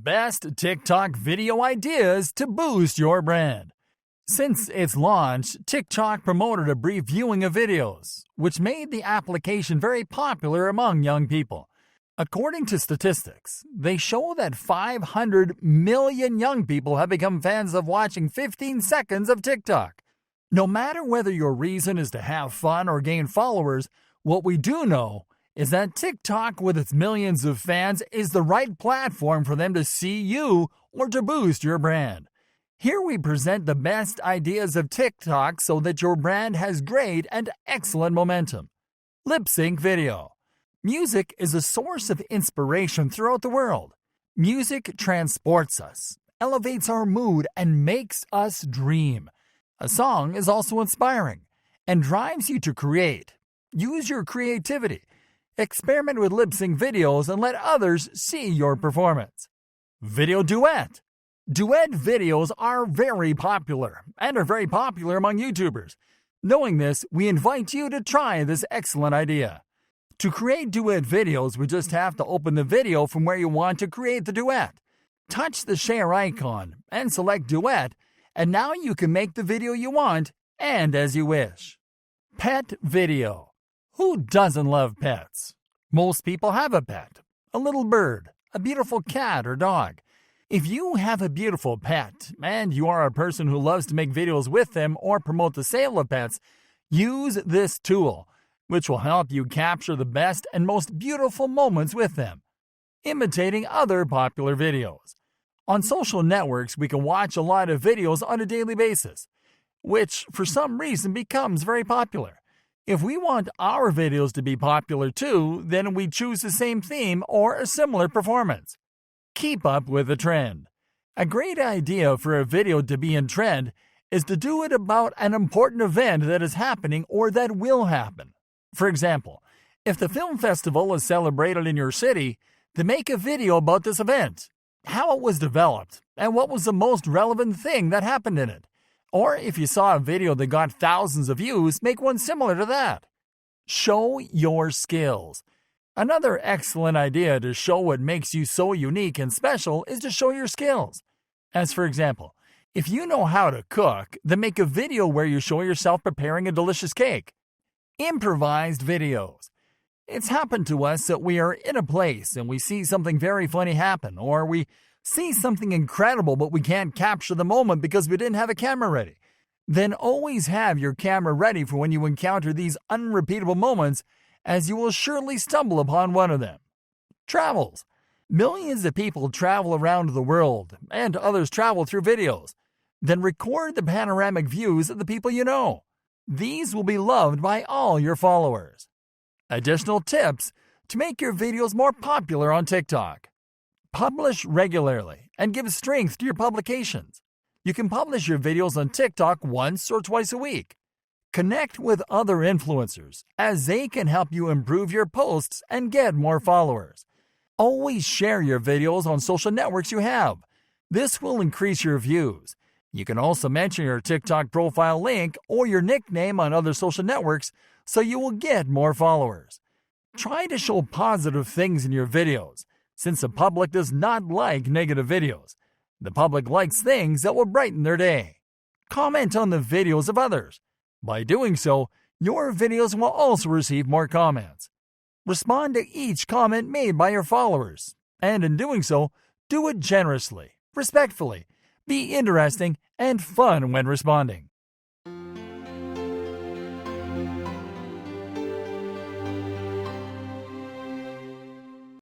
best TikTok video ideas to boost your brand. Since its launch, TikTok promoted a brief viewing of videos, which made the application very popular among young people. According to statistics, they show that 500 million young people have become fans of watching 15 seconds of TikTok. No matter whether your reason is to have fun or gain followers, what we do know is that TikTok, with its millions of fans, is the right platform for them to see you or to boost your brand. Here we present the best ideas of TikTok so that your brand has great and excellent momentum. Lip sync video. Music is a source of inspiration throughout the world. Music transports us, elevates our mood, and makes us dream. A song is also inspiring and drives you to create. Use your creativity. Experiment with lip sync videos and let others see your performance. Video duet. Duet videos are very popular among YouTubers. Knowing this, we invite you to try this excellent idea. To create duet videos, we just have to open the video from where you want to create the duet. Touch the share icon and select duet, and now you can make the video you want and as you wish. Pet video. Who doesn't love pets? Most people have a pet, a little bird, a beautiful cat or dog. If you have a beautiful pet and you are a person who loves to make videos with them or promote the sale of pets, use this tool, which will help you capture the best and most beautiful moments with them. Imitating other popular videos. On social networks, we can watch a lot of videos on a daily basis, which for some reason becomes very popular. If we want our videos to be popular too, then we choose the same theme or a similar performance. Keep up with the trend. A great idea for a video to be in trend is to do it about an important event that is happening or that will happen. For example, if the film festival is celebrated in your city, then make a video about this event, how it was developed, and what was the most relevant thing that happened in it. Or if you saw a video that got thousands of views, make one similar to that. Show your skills. Another excellent idea to show what makes you so unique and special is to show your skills. As for example, if you know how to cook, then make a video where you show yourself preparing a delicious cake. Improvised videos. It's happened to us that we are in a place and we see something very funny happen, or we see something incredible but we can't capture the moment because we didn't have a camera ready. Then always have your camera ready for when you encounter these unrepeatable moments, as you will surely stumble upon one of them. Travels. Millions of people travel around the world, and others travel through videos. Then record the panoramic views of the people you know. These will be loved by all your followers. Additional tips to make your videos more popular on TikTok. Publish regularly and give strength to your publications. You can publish your videos on TikTok once or twice a week. Connect with other influencers, as they can help you improve your posts and get more followers. Always share your videos on social networks you have. This will increase your views. You can also mention your TikTok profile link or your nickname on other social networks so you will get more followers. Try to show positive things in your videos, since the public does not like negative videos. The public likes things that will brighten their day. Comment on the videos of others. By doing so, your videos will also receive more comments. Respond to each comment made by your followers, and in doing so, do it generously, respectfully. Be interesting and fun when responding.